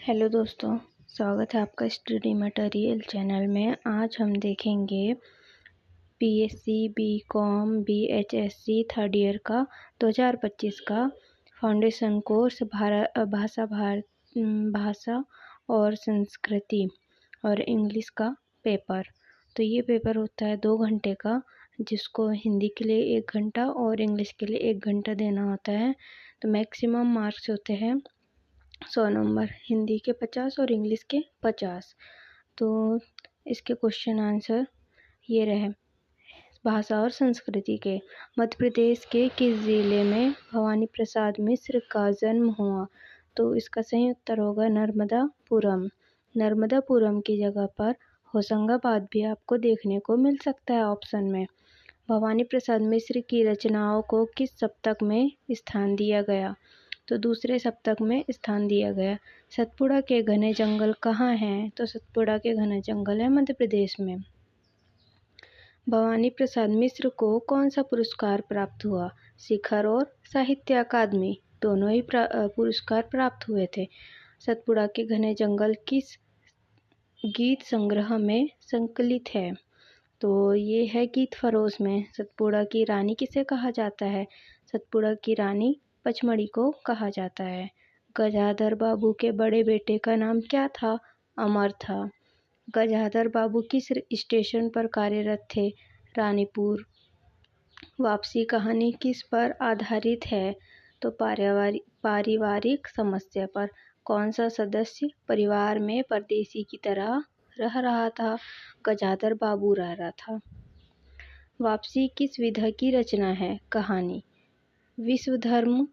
Hello दोस्तों, स्वागत है आपका स्टडी मटेरियल चैनल में। आज हम देखेंगे बीएससी, बीकॉम, बीएचएससी थर्ड ईयर का 2025 का फाउंडेशन कोर्स भाषा और संस्कृति और इंग्लिश का पेपर। तो ये पेपर होता है 2 घंटे का, जिसको हिंदी के लिए 1 घंटा और इंग्लिश के लिए 1 घंटा देना होता है। तो मैक्सिमम मार्क्स होते हैं 100 नंबर, हिंदी के 50 और इंग्लिश के 50। तो इसके क्वेश्चन आंसर ये रहे। भाषा और संस्कृति के, मध्य प्रदेश के किस जिले में भवानी प्रसाद मिश्र का जन्म हुआ? तो इसका सही उत्तर होगा नर्मदापुरम। नर्मदापुरम की जगह पर होशंगाबाद भी आपको देखने को मिल सकता है ऑप्शन में। भवानी प्रसाद मिश्र की रचनाओं को किस सप्तक में स्थान दिया गया? तो दूसरे सप्तक में स्थान दिया गया। सतपुड़ा के घने जंगल कहाँ हैं? तो सतपुड़ा के घने जंगल है मध्य प्रदेश में। भवानी प्रसाद मिश्र को कौन सा पुरस्कार प्राप्त हुआ? शिखर और साहित्य अकादमी, दोनों ही पुरस्कार प्राप्त हुए थे। सतपुड़ा के घने जंगल किस गीत संग्रह में संकलित है? तो ये है गीत फरोश में। सतपुड़ा की रानी किसे कहा जाता है? सतपुड़ा की रानी पचमढ़ी को कहा जाता है। गजाधर बाबू के बड़े बेटे का नाम क्या था? अमर था। गजाधर बाबू किस स्टेशन पर कार्यरत थे? रानीपुर। वापसी कहानी किस पर आधारित है? तो पारिवारिक समस्या पर। कौन सा सदस्य परिवार में परदेसी की तरह रह रहा था? गजाधर बाबू रह रहा था। वापसी किस विधा की रचना है? कहानी। विश्व धर्म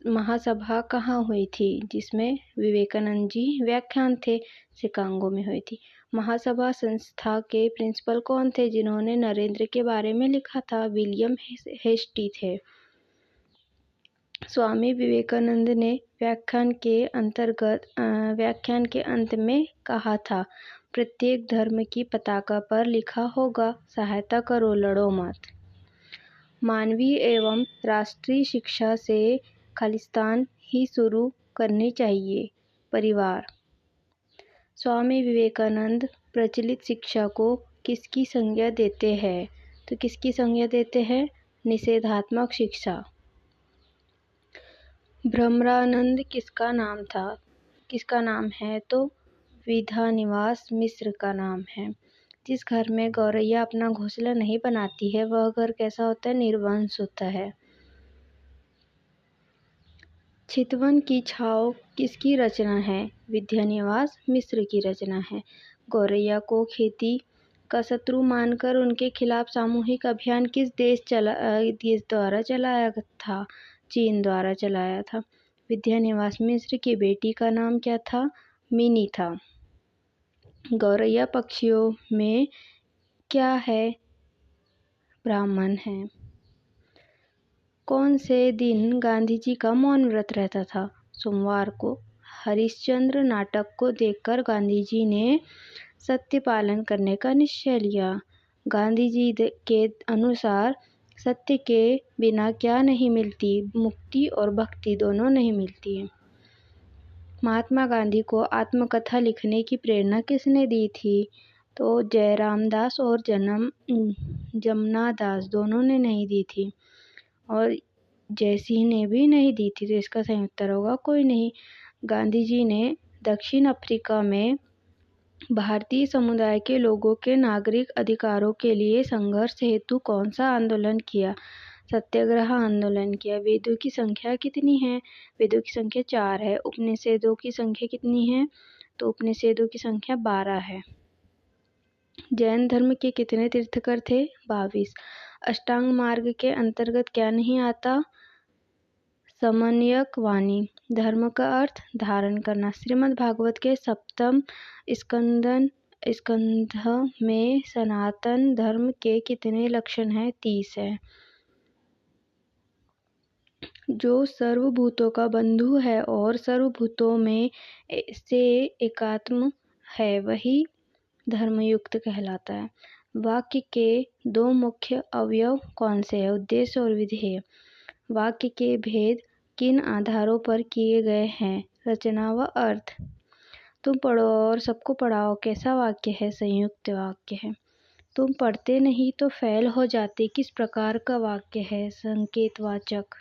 महासभा कहाँ हुई थी? जिसमें विवेकानंद जी व्याख्यान थे, शिकागो में हुई थी। महासभा संस्था के प्रिंसिपल कौन थे जिन्होंने नरेंद्र के बारे में लिखा था? विलियम हेस्टी थे। स्वामी विवेकानंद ने व्याख्यान के अंत में कहा था, प्रत्येक धर्म की पताका पर लिखा होगा, सहायता करो, लड़ो मत। मानवीय एवं राष्ट्रीय शिक्षा से खालिस्तान ही शुरू करनी चाहिए। परिवार। स्वामी विवेकानंद प्रचलित शिक्षा को किसकी संज्ञा देते हैं? तो किसकी संज्ञा देते हैं? निषेधात्मक शिक्षा। भ्रमरानंद किसका नाम था? किसका नाम है? तो विधानिवास मिश्र का नाम है। जिस घर में गौरैया अपना घोंसला नहीं बनाती है वह घर कैसा होता है? निर्वंश होता है। चितवन की छाव किसकी रचना है? विद्यानिवास मिश्र की रचना है। गौरैया को खेती का शत्रु मानकर उनके खिलाफ सामूहिक अभियान किस देश द्वारा चलाया था? चीन द्वारा चलाया था। विद्यानिवास मिश्र की बेटी का नाम क्या था? मिनी था। गौरैया पक्षियों में क्या है? ब्राह्मण है। कौन से दिन गांधी जी का मौन व्रत रहता था? सोमवार को। हरिश्चंद्र नाटक को देखकर गांधी जी ने सत्य पालन करने का निश्चय लिया। गांधी जी के अनुसार सत्य के बिना क्या नहीं मिलती? मुक्ति और भक्ति दोनों नहीं मिलती है। महात्मा गांधी को आत्मकथा लिखने की प्रेरणा किसने दी थी? तो जयराम दास और जमुना दास दोनों ने नहीं दी थी, और जयसिंह ने भी नहीं दी थी। तो इसका सही उत्तर होगा कोई नहीं। गांधी जी ने दक्षिण अफ्रीका में भारतीय समुदाय के लोगों के नागरिक अधिकारों के लिए संघर्ष हेतु कौन सा आंदोलन किया? सत्याग्रह आंदोलन किया। वेदों की संख्या कितनी है? वेदों की संख्या 4 है। उपनिषदों की संख्या कितनी है? तो उपनिषदों की संख्या 12 है। जैन धर्म के कितने तीर्थंकर थे? 22। अष्टांग मार्ग के अंतर्गत क्या नहीं आता? समन्वयक वाणी। धर्म का अर्थ धारण करना। श्रीमद् भागवत के 7वें स्कंध में सनातन धर्म के कितने लक्षण हैं? 30 है। जो सर्वभूतों का बंधु है और सर्वभूतों में से एकात्म है वही धर्मयुक्त कहलाता है। वाक्य के 2 मुख्य अवयव कौन से हैं? उद्देश्य और विधेय। वाक्य के भेद किन आधारों पर किए गए हैं? रचना व अर्थ। तुम पढ़ो और सबको पढ़ाओ कैसा वाक्य है? संयुक्त वाक्य है। तुम पढ़ते नहीं तो फेल हो जाते किस प्रकार का वाक्य है? संकेतवाचक।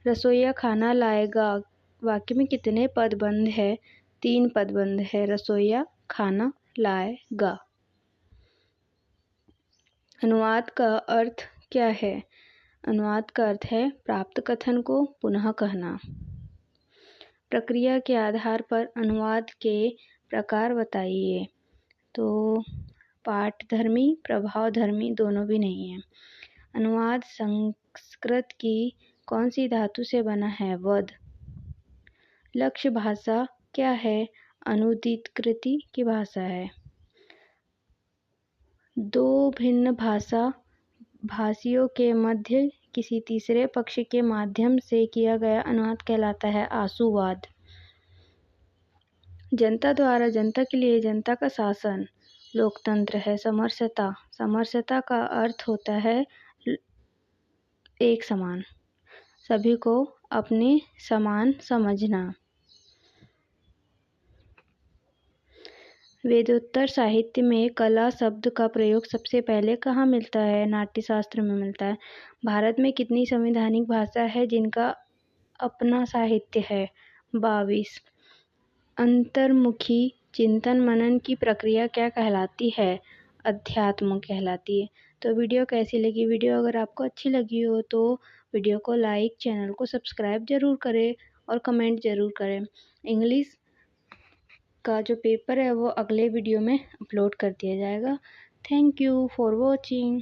रसोइया खाना लाएगा वाक्य में कितने पदबंध है? 3 पदबंध है। रसोइया खाना लाएगा। अनुवाद का अर्थ क्या है? अनुवाद का अर्थ है प्राप्त कथन को पुनः कहना। प्रक्रिया के आधार पर अनुवाद के प्रकार बताइए। तो पाठधर्मी, प्रभावधर्मी दोनों भी नहीं है। अनुवाद संस्कृत की कौन सी धातु से बना है? वद। लक्ष्य भाषा क्या है? अनुदितकृति की भाषा है। दो भिन्न भाषियों के मध्य किसी तीसरे पक्ष के माध्यम से किया गया अनुवाद कहलाता है आशुवाद। जनता द्वारा जनता के लिए जनता का शासन लोकतंत्र है। समरसता। समरसता का अर्थ होता है एक समान, सभी को अपने समान समझना। वेदोत्तर साहित्य में कला शब्द का प्रयोग सबसे पहले कहाँ मिलता है? नाट्यशास्त्र में मिलता है। भारत में कितनी संवैधानिक भाषा है जिनका अपना साहित्य है? 22। अंतर्मुखी चिंतन मनन की प्रक्रिया क्या कहलाती है? अध्यात्म कहलाती है। तो वीडियो कैसी लगी? वीडियो अगर आपको अच्छी लगी हो तो वीडियो को लाइक, चैनल को सब्सक्राइब जरूर करें और कमेंट जरूर करें। इंग्लिश का जो पेपर है वो अगले वीडियो में अपलोड कर दिया जाएगा। Thank you for watching.